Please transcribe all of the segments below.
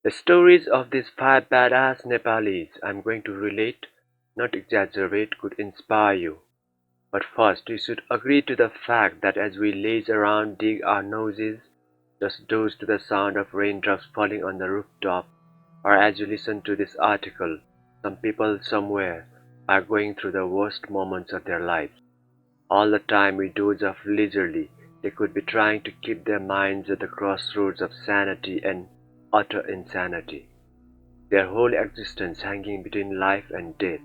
The stories of these five badass Nepalis I'm going to relate, not exaggerate, could inspire you. But first, you should agree to the fact that as we laze around, dig our noses, just doze to the sound of raindrops falling on the rooftop, or as you listen to this article, some people somewhere are going through the worst moments of their lives. All the time we doze off leisurely, they could be trying to keep their minds at the crossroads of sanity and utter insanity. Their whole existence hanging between life and death.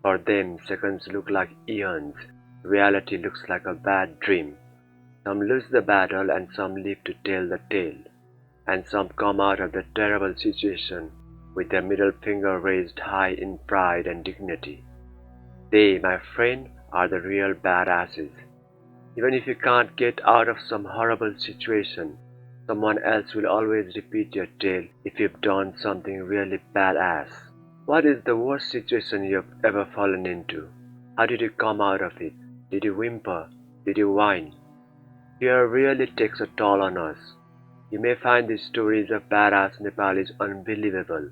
For them, seconds look like eons, reality looks like a bad dream. Some lose the battle and some live to tell the tale, and some come out of the terrible situation with their middle finger raised high in pride and dignity. They, my friend, are the real badasses. Even if you can't get out of some horrible situation, someone else will always repeat your tale if you've done something really badass. What is the worst situation you've ever fallen into? How did you come out of it? Did you whimper? Did you whine? Fear really takes a toll on us. You may find these stories of badass Nepalis unbelievable,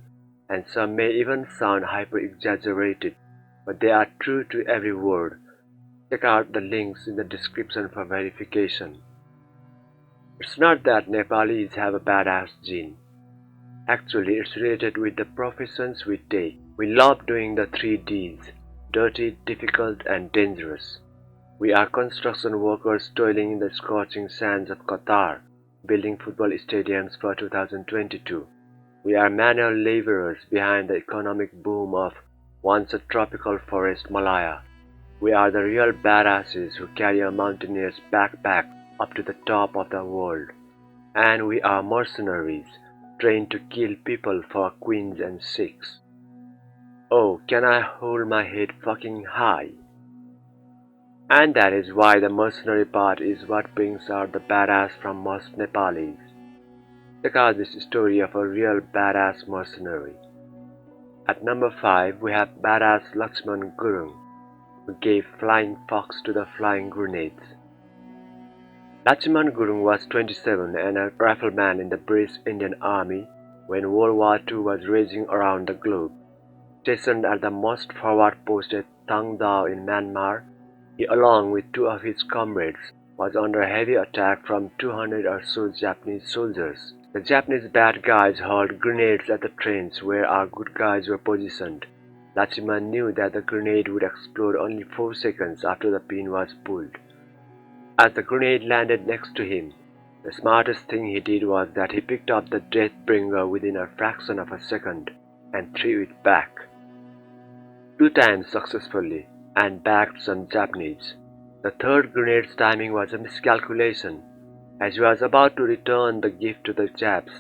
and some may even sound hyper-exaggerated, but they are true to every word. Check out the links in the description for verification. It's not that Nepalis have a badass gene. Actually, it's related with the professions we take. We love doing the 3 Ds: dirty, difficult, and dangerous. We are construction workers toiling in the scorching sands of Qatar, building football stadiums for 2022. We are manual laborers behind the economic boom of once a tropical forest Malaya. We are the real badasses who carry a mountaineer's backpack up to the top of the world. And we are mercenaries, trained to kill people for queens and six. Oh, can I hold my head fucking high? And that is why the mercenary part is what brings out the badass from most Nepalis. Check out this story of a real badass mercenary. At number 5, we have badass Lachhiman Gurung, who gave flying fox to the flying grenades. Lachhiman Gurung was 27 and a rifleman in the British Indian Army when World War II was raging around the globe. Stationed at the most forward post at Thang Dao in Myanmar, he along with 2 of his comrades was under heavy attack from 200 or so Japanese soldiers. The Japanese bad guys hurled grenades at the trains where our good guys were positioned. Lachhiman knew that the grenade would explode only 4 seconds after the pin was pulled. As the grenade landed next to him, the smartest thing he did was that he picked up the Deathbringer within a fraction of a second and threw it back. 2 times successfully, and bagged some Japanese. The third grenade's timing was a miscalculation. As he was about to return the gift to the Japs,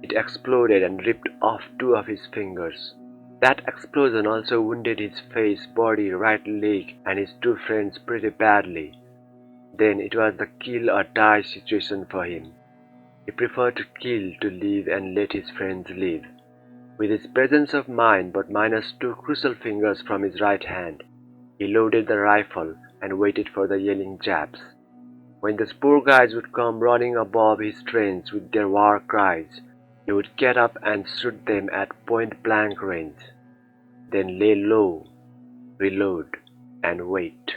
it exploded and ripped off 2 of his fingers. That explosion also wounded his face, body, right leg, and his 2 friends pretty badly. Then it was the kill or die situation for him. He preferred to kill to live and let his friends live. With his presence of mind but minus 2 crucial fingers from his right hand, he loaded the rifle and waited for the yelling Japs. When the poor guys would come running above his trains with their war cries, he would get up and shoot them at point-blank range. Then lay low, reload, and wait.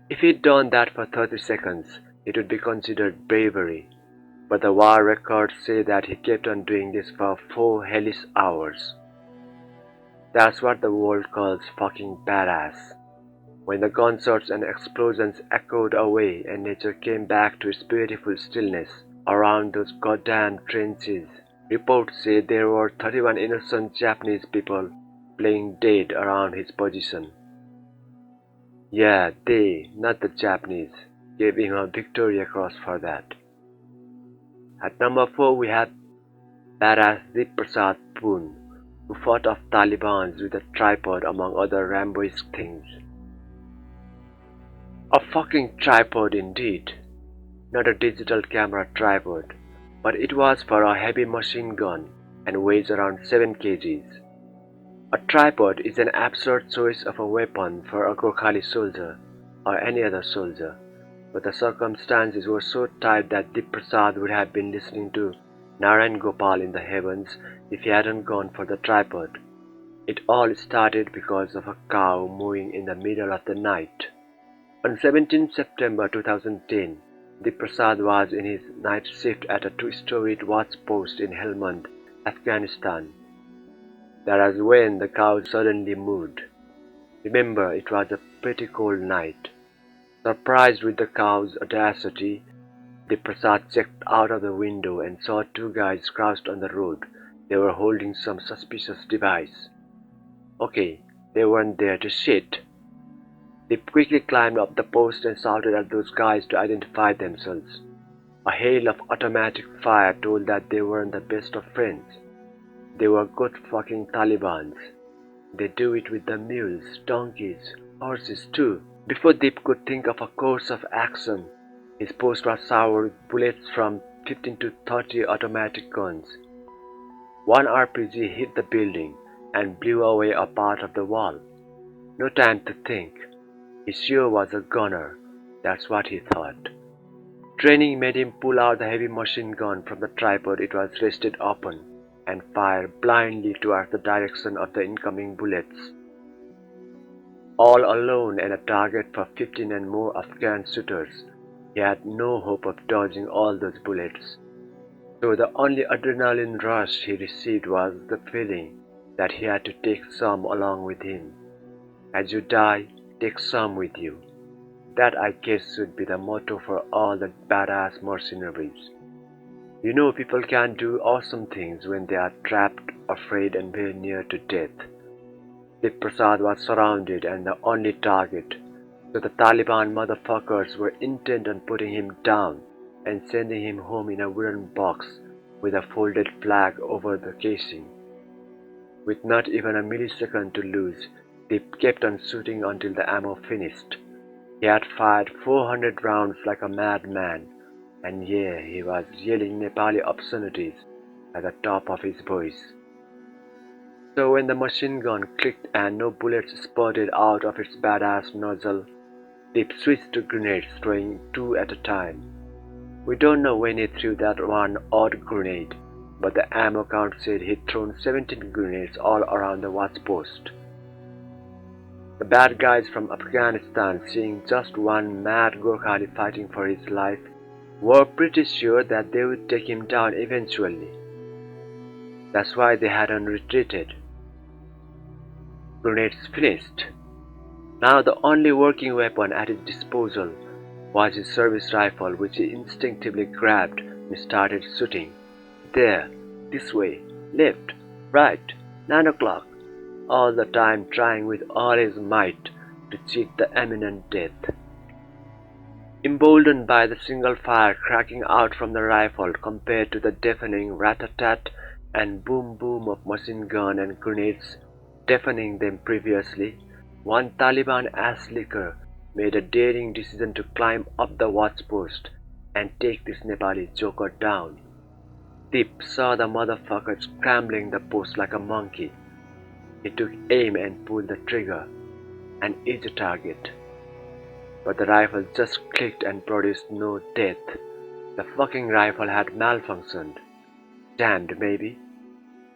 If he'd done that for 30 seconds, it would be considered bravery, but the war records say that he kept on doing this for 4 hellish hours. That's what the world calls fucking badass. When the gunshots and explosions echoed away and nature came back to its beautiful stillness around those goddamn trenches, reports say there were 31 innocent Japanese people playing dead around his position. Yeah, they, not the Japanese, gave him a Victoria Cross for that. At number 4 we have badass Prasad Pun, who fought off Talibans with a tripod among other Rambo-esque things. A fucking tripod indeed. Not a digital camera tripod, but it was for a heavy machine gun and weighs around 7 kgs. A tripod is an absurd choice of a weapon for a Gokhali soldier or any other soldier, but the circumstances were so tight that Deep Prasad would have been listening to Narayan Gopal in the heavens if he hadn't gone for the tripod. It all started because of a cow mooing in the middle of the night. On 17 September 2010, the Prasad was in his night shift at a two-storied watch post in Helmand, Afghanistan. That was when the cow suddenly moved. Remember, it was a pretty cold night. Surprised with the cow's audacity, the Prasad checked out of the window and saw two guys crouched on the road. They were holding some suspicious device. Okay, they weren't there to shit. They quickly climbed up the post and shouted at those guys to identify themselves. A hail of automatic fire told that they weren't the best of friends. They were good fucking Talibans. They do it with the mules, donkeys, horses too. Before Deep could think of a course of action, his post was showered with bullets from 15 to 30 automatic guns. One RPG hit the building and blew away a part of the wall. No time to think. He sure was a gunner. That's what he thought. Training made him pull out the heavy machine gun from the tripod it was rested open and fire blindly towards the direction of the incoming bullets. All alone and a target for 15 and more Afghan shooters, he had no hope of dodging all those bullets. So the only adrenaline rush he received was the feeling that he had to take some along with him. As you die, take some with you. That, I guess, should be the motto for all the badass mercenaries. You know, people can do awesome things when they are trapped, afraid and very near to death. Deep Prasad was surrounded and the only target, so the Taliban motherfuckers were intent on putting him down and sending him home in a wooden box with a folded flag over the casing. With not even a millisecond to lose, Deep kept on shooting until the ammo finished. He had fired 400 rounds like a madman, and yeah, he was yelling Nepali obscenities at the top of his voice. So when the machine gun clicked and no bullets spurted out of its badass nozzle, Deep switched to grenades, throwing 2 at a time. We don't know when he threw that one odd grenade, but the ammo count said he'd thrown 17 grenades all around the watch post. The bad guys from Afghanistan, seeing just one mad Gurkhali fighting for his life, were pretty sure that they would take him down eventually. That's why they hadn't retreated. Grenades finished. Now the only working weapon at his disposal was his service rifle, which he instinctively grabbed and started shooting. There, this way, left, right, 9 o'clock, all the time trying with all his might to cheat the imminent death. Emboldened by the single fire cracking out from the rifle compared to the deafening rat-a-tat and boom-boom of machine gun and grenades deafening them previously, one Taliban ass-licker made a daring decision to climb up the watch post and take this Nepali joker down. Deep saw the motherfucker scrambling the post like a monkey. He took aim and pulled the trigger, an easy target. But the rifle just clicked and produced no death. The fucking rifle had malfunctioned. Jammed, maybe.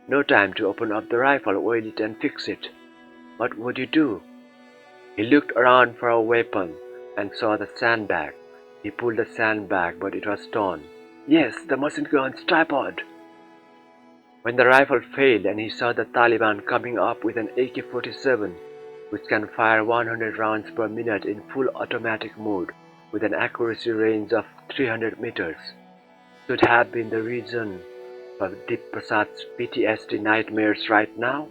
No time to open up the rifle, oil it and fix it. What would you do? He looked around for a weapon and saw the sandbag. He pulled the sandbag, but it was torn. Yes, the machine gun's tripod! When the rifle failed and he saw the Taliban coming up with an AK-47, which can fire 100 rounds per minute in full automatic mode with an accuracy range of 300 meters, should have been the reason for Deep Prasad's PTSD nightmares right now?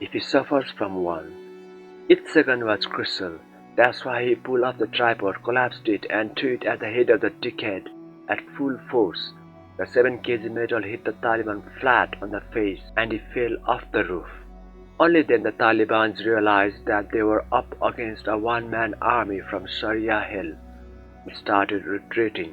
If he suffers from one, each second was crucial. That's why he pulled off the tripod, collapsed it, and threw it at the head of the dickhead at full force. The 7 kg metal hit the Taliban flat on the face and he fell off the roof. Only then the Talibans realized that they were up against a one-man army from Sharia hell and started retreating.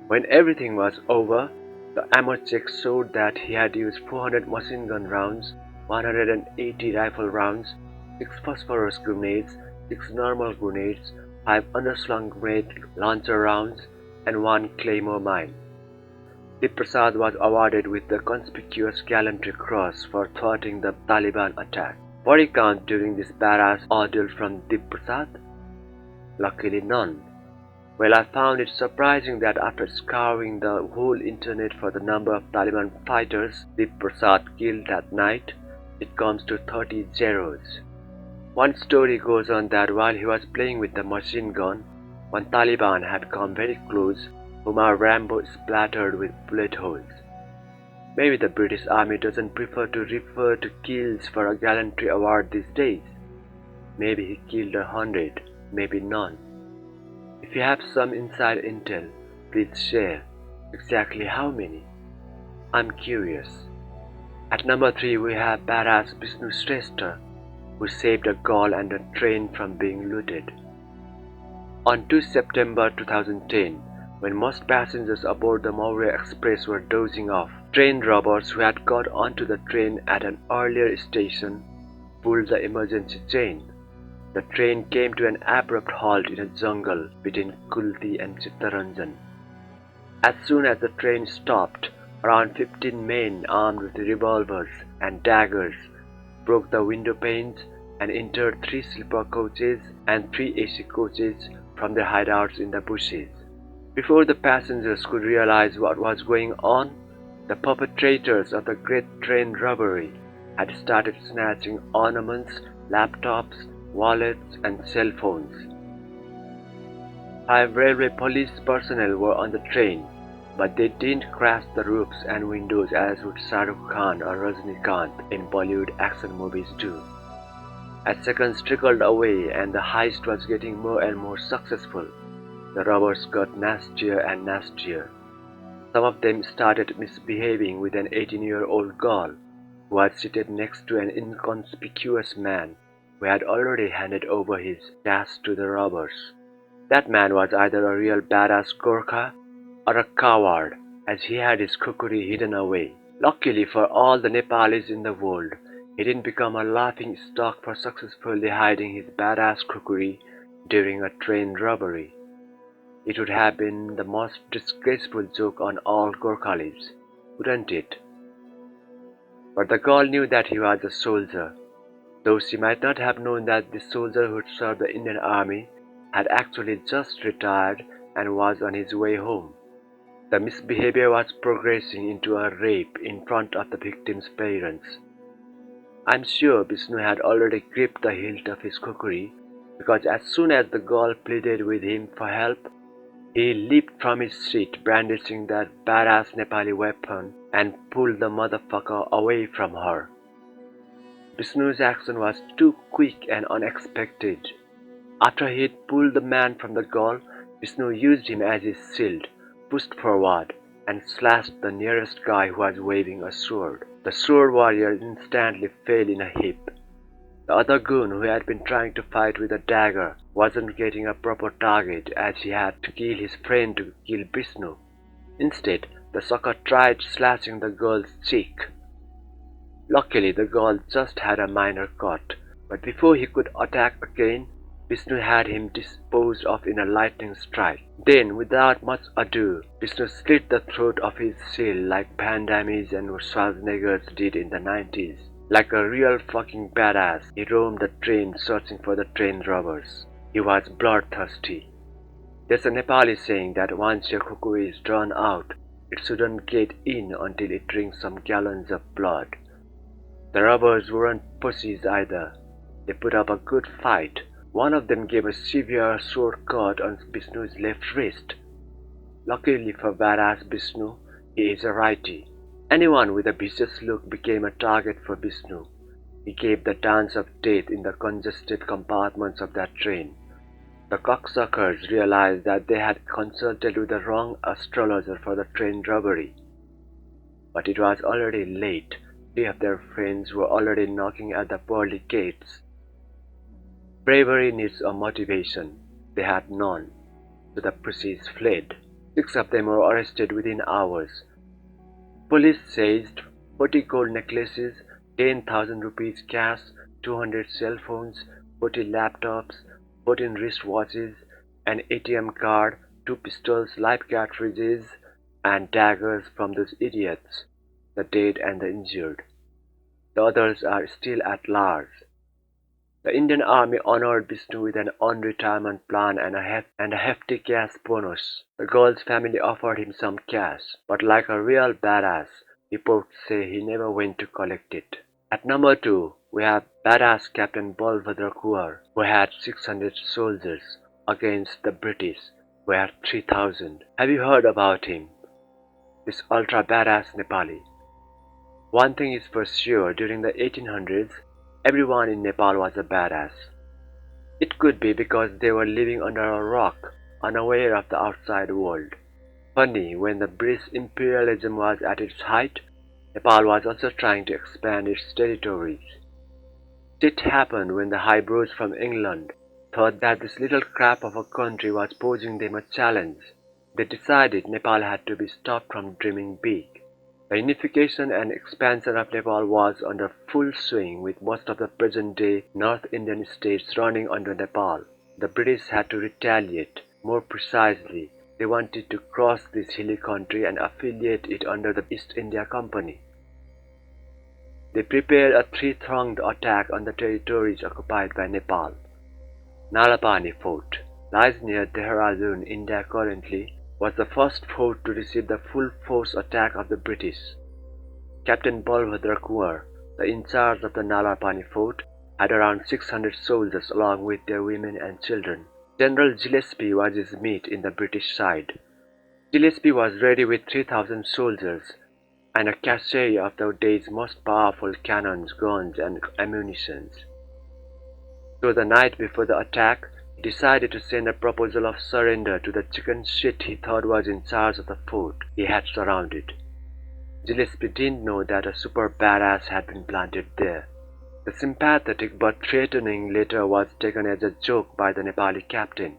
When everything was over, the ammo check showed that he had used 400 machine gun rounds, 180 rifle rounds, 6 phosphorus grenades, 6 normal grenades, 5 underslung grenade launcher rounds, and 1 claymore mine. Prasad was awarded with the Conspicuous Gallantry Cross for thwarting the Taliban attack. Body count during this badass ordeal from Prasad? Luckily none. Well, I found it surprising that after scouring the whole internet for the number of Taliban fighters Prasad killed that night, it comes to 30 zeros. One story goes on that while he was playing with the machine gun, one Taliban had come very close, whom our Rambo splattered with bullet holes. Maybe the British Army doesn't prefer to refer to kills for a gallantry award these days. Maybe he killed 100, maybe none. If you have some inside intel, please share. Exactly how many? I'm curious. At number 3 we have badass Bishnu Shrestha, who saved a girl and a train from being looted. On 2 September 2010, when most passengers aboard the Maurya Express were dozing off, train robbers who had got onto the train at an earlier station pulled the emergency chain. The train came to an abrupt halt in a jungle between Kulti and Chittaranjan. As soon as the train stopped, around 15 men armed with revolvers and daggers broke the window panes and entered 3 sleeper coaches and 3 AC coaches from their hideouts in the bushes. Before the passengers could realize what was going on, the perpetrators of the great train robbery had started snatching ornaments, laptops, wallets and cell phones. 5 railway police personnel were on the train, but they didn't crash the roofs and windows as would Shah Rukh Khan or Rajinikanth in Bollywood action movies do. As seconds trickled away and the heist was getting more and more successful, the robbers got nastier and nastier. Some of them started misbehaving with an 18-year-old girl who was seated next to an inconspicuous man who had already handed over his cash to the robbers. That man was either a real badass Gorkha or a coward, as he had his kukuri hidden away. Luckily for all the Nepalis in the world, he didn't become a laughing stock for successfully hiding his badass kukuri during a train robbery. It would have been the most disgraceful joke on all Gorkhalis, wouldn't it? But the girl knew that he was a soldier, though she might not have known that the soldier who served the Indian Army had actually just retired and was on his way home. The misbehavior was progressing into a rape in front of the victim's parents. I'm sure Bishnu had already gripped the hilt of his kukuri, because as soon as the girl pleaded with him for help, he leaped from his seat brandishing that badass Nepali weapon and pulled the motherfucker away from her. Bishnu's action was too quick and unexpected. After he had pulled the man from the girl, Bishnu used him as his shield, pushed forward, and slashed the nearest guy who was waving a sword. The sword warrior instantly fell in a heap. The other goon who had been trying to fight with a dagger wasn't getting a proper target as he had to kill his friend to kill Bishnu. Instead, the sucker tried slashing the girl's cheek. Luckily, the girl just had a minor cut, but before he could attack again, Bishnu had him disposed of in a lightning strike. Then, without much ado, Bishnu slit the throat of his shield like Van Damme's and Schwarzenegger's did in the 90s. Like a real fucking badass, he roamed the train searching for the train robbers. He was bloodthirsty. There's a Nepali saying that once your kukuri is drawn out, it shouldn't get in until it drinks some gallons of blood. The robbers weren't pussies either. They put up a good fight. One of them gave a severe sword cut on Bishnu's left wrist. Luckily for badass Bishnu, he is a righty. Anyone with a vicious look became a target for Bishnu. He gave the dance of death in the congested compartments of that train. The cocksuckers realized that they had consulted with the wrong astrologer for the train robbery. But it was already late. 3 of their friends were already knocking at the pearly gates. Bravery needs a motivation. They had none, so the pussies fled. 6 of them were arrested within hours. Police seized 40 gold necklaces, 10,000 rupees cash, 200 cell phones, 40 laptops, 14 wristwatches, an ATM card, 2 pistols, live cartridges, and daggers from those idiots, the dead and the injured. The others are still at large. The Indian Army honored Bishnu with an on-retirement plan and a hefty cash bonus. The girl's family offered him some cash, but like a real badass, reports say he never went to collect it. At number 2, we have badass Captain Bal Bhadra Kunwar, who had 600 soldiers against the British, who had 3,000. Have you heard about him? This ultra badass Nepali. One thing is for sure, during the 1800s, everyone in Nepal was a badass. It could be because they were living under a rock, unaware of the outside world. Funny, when the British imperialism was at its height, Nepal was also trying to expand its territories. It happened when the highbrows from England thought that this little crap of a country was posing them a challenge. They decided Nepal had to be stopped from dreaming big. The unification and expansion of Nepal was under full swing, with most of the present-day North Indian states running under Nepal. The British had to retaliate. More precisely, they wanted to cross this hilly country and affiliate it under the East India Company. They prepared a three-pronged attack on the territories occupied by Nepal. Nalapani Fort lies near Dehradun, India currently, was the first fort to receive the full force attack of the British. Captain Bal Bhadra Kunwar, the in charge of the Nalapani Fort, had around 600 soldiers along with their women and children. General Gillespie was his mate in the British side. Gillespie was ready with 3,000 soldiers and a cache of the day's most powerful cannons, guns, and ammunition. So the night before the attack, he decided to send a proposal of surrender to the chicken shit he thought was in charge of the fort he had surrounded. Gillespie didn't know that a super badass had been planted there. The sympathetic but threatening letter was taken as a joke by the Nepali captain.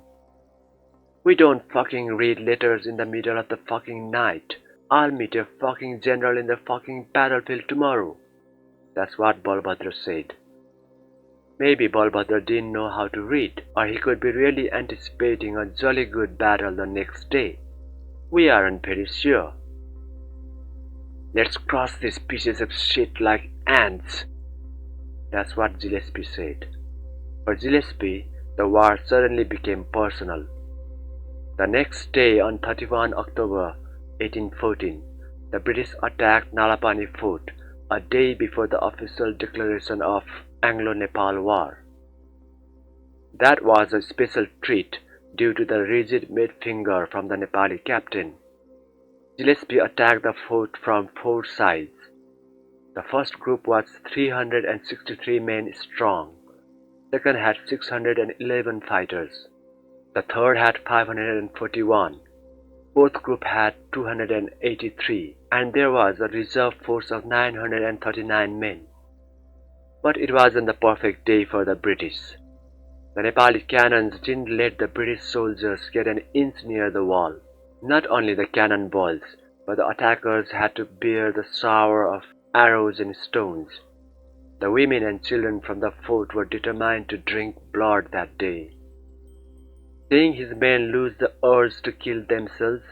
"We don't fucking read letters in the middle of the fucking night. I'll meet your fucking general in the fucking battlefield tomorrow." That's what Bal Bhadra said. Maybe Bal Bhadra didn't know how to read, or he could be really anticipating a jolly good battle the next day. We aren't very sure. "Let's crush these pieces of shit like ants." That's what Gillespie said. For Gillespie, the war suddenly became personal. The next day, on 31 October 1814, the British attacked Nalapani Fort, a day before the official declaration of Anglo-Nepal War. That was a special treat due to the rigid mid-finger from the Nepali captain. Gillespie attacked the fort from 4 sides. The first group was 363 men strong. The second had 611 fighters. The third had 541. Fourth group had 283, and there was a reserve force of 939 men. But it wasn't the perfect day for the British. The Nepali cannons didn't let the British soldiers get an inch near the wall. Not only the cannonballs, but the attackers had to bear the shower of arrows and stones. The women and children from the fort were determined to drink blood that day. Seeing his men lose the urge to kill themselves,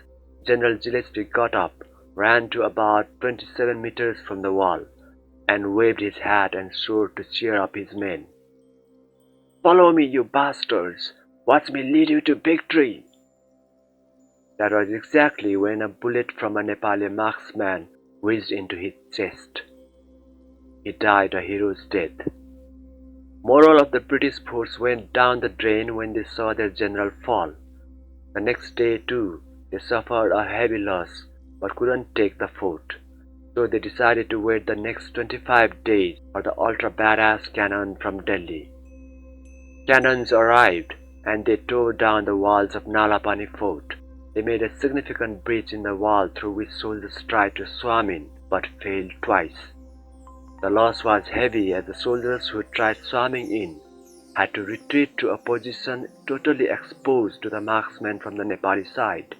General Gillespie got up, ran to about 27 meters from the wall, and waved his hat and sword to cheer up his men. "Follow me, you bastards! Watch me lead you to victory!" That was exactly when a bullet from a Nepali marksman whizzed into his chest. He died a hero's death. Morale of the British force went down the drain when they saw their general fall. The next day too, they suffered a heavy loss, but couldn't take the fort. So they decided to wait the next 25 days for the ultra-badass cannon from Delhi. Cannons arrived, and they tore down the walls of Nalapani Fort. They made a significant breach in the wall through which soldiers tried to swim in, but failed twice. The loss was heavy as the soldiers who tried swimming in had to retreat to a position totally exposed to the marksmen from the Nepali side.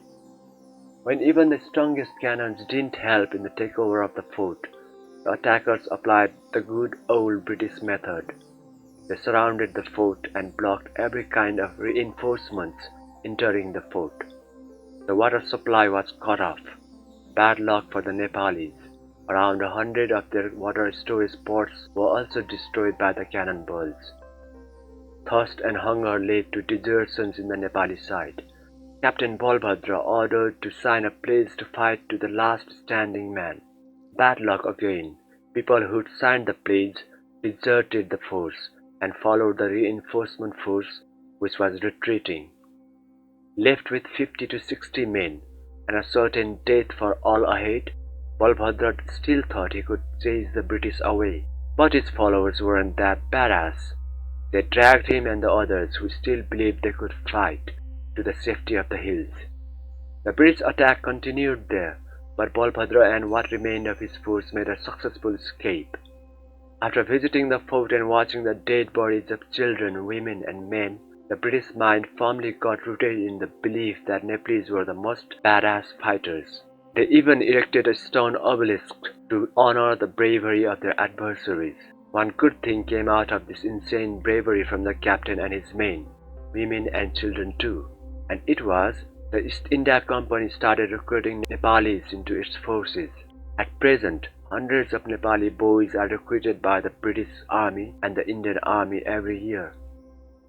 When even the strongest cannons didn't help in the takeover of the fort, the attackers applied the good old British method. They surrounded the fort and blocked every kind of reinforcements entering the fort. The water supply was cut off. Bad luck for the Nepalis. Around 100 of their water storage pots were also destroyed by the cannonballs. Thirst and hunger led to desertions in the Nepali side. Captain Bal Bhadra ordered to sign a pledge to fight to the last standing man. Bad luck again. People who'd signed the pledge deserted the force and followed the reinforcement force, which was retreating. Left with 50 to 60 men and a certain death for all ahead, Bal Bhadra still thought he could chase the British away. But his followers weren't that badass. They dragged him and the others who still believed they could fight to the safety of the hills. The British attack continued there, but Bal Bhadra and what remained of his force made a successful escape. After visiting the fort and watching the dead bodies of children, women and men, the British mind firmly got rooted in the belief that Nepalese were the most badass fighters. They even erected a stone obelisk to honor the bravery of their adversaries. One good thing came out of this insane bravery from the captain and his men, women and children too. And it was, the East India Company started recruiting Nepalis into its forces. At present, hundreds of Nepali boys are recruited by the British Army and the Indian Army every year.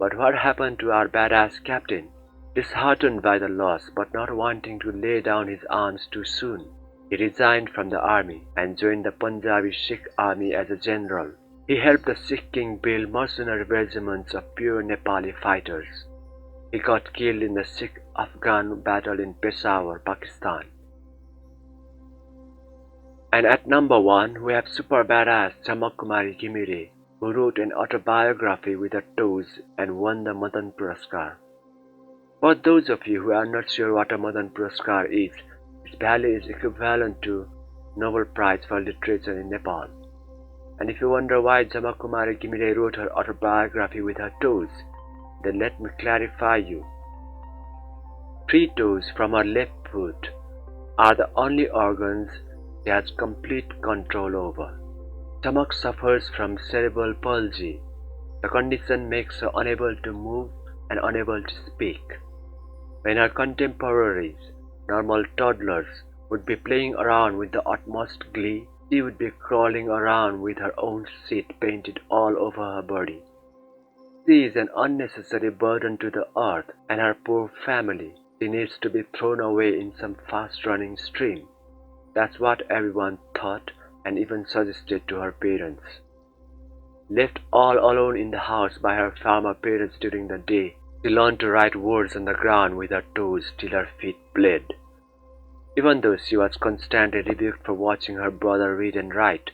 But what happened to our badass captain? Disheartened by the loss but not wanting to lay down his arms too soon, he resigned from the army and joined the Punjabi Sikh army as a general. He helped the Sikh king build mercenary regiments of pure Nepali fighters. He got killed in the Sikh-Afghan battle in Peshawar, Pakistan. And at number 1, we have super badass Jhamak Ghimire, who wrote an autobiography with her toes and won the Madan Puraskar. For those of you who are not sure what a Madan Puraskar is, its value is equivalent to Nobel Prize for Literature in Nepal. And if you wonder why Jhamak Ghimire wrote her autobiography with her toes, then let me clarify you. 3 toes from her left foot are the only organs she has complete control over. Jhamak suffers from cerebral palsy. The condition makes her unable to move and unable to speak. When her contemporaries, normal toddlers, would be playing around with the utmost glee, she would be crawling around with her own seat painted all over her body. She is an unnecessary burden to the earth and her poor family. She needs to be thrown away in some fast-running stream. That's what everyone thought and even suggested to her parents. Left all alone in the house by her farmer parents during the day, she learned to write words on the ground with her toes till her feet bled. Even though she was constantly rebuked for watching her brother read and write,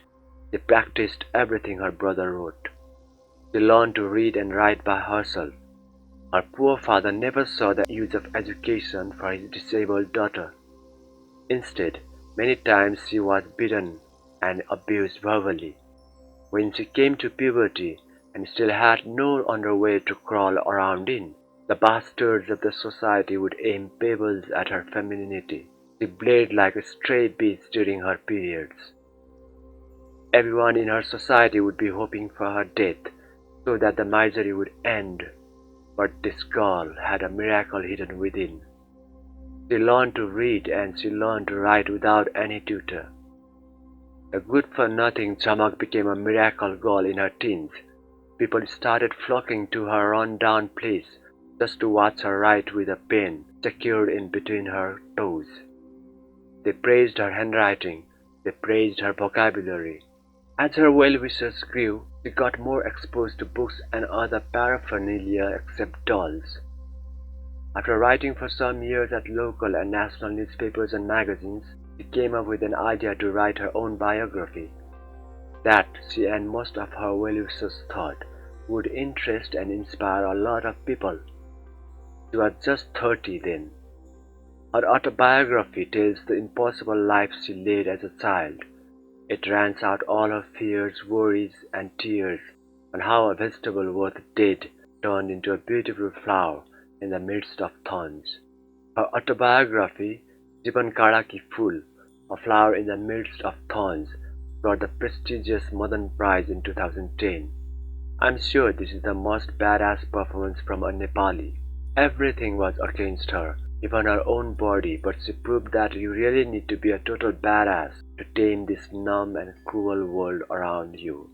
she practiced everything her brother wrote. She learned to read and write by herself. Her poor father never saw the use of education for his disabled daughter. Instead, many times she was beaten and abused verbally. When she came to puberty and still had no underwear to crawl around in, the bastards of the society would aim pebbles at her femininity. She bled like a stray beast during her periods. Everyone in her society would be hoping for her death so that the misery would end. But this girl had a miracle hidden within. She learned to read and she learned to write without any tutor. The good-for-nothing Jhamak became a miracle girl in her teens. People started flocking to her run-down place just to watch her write with a pen secured in between her toes. They praised her handwriting. They praised her vocabulary. As her well-wishers grew, she got more exposed to books and other paraphernalia except dolls. After writing for some years at local and national newspapers and magazines, she came up with an idea to write her own biography. That, she and most of her well-wishers thought, would interest and inspire a lot of people. She was just 30 then. Her autobiography tells the impossible life she led as a child. It rants out all her fears, worries, and tears on how a vegetable worth dead turned into a beautiful flower in the midst of thorns. Her autobiography, Jiban Kada Ki Phool, a flower in the midst of thorns, got the prestigious Madan Prize in 2010. I'm sure this is the most badass performance from a Nepali. Everything was against her, even her own body, but she proved that you really need to be a total badass to tame this numb and cruel world around you.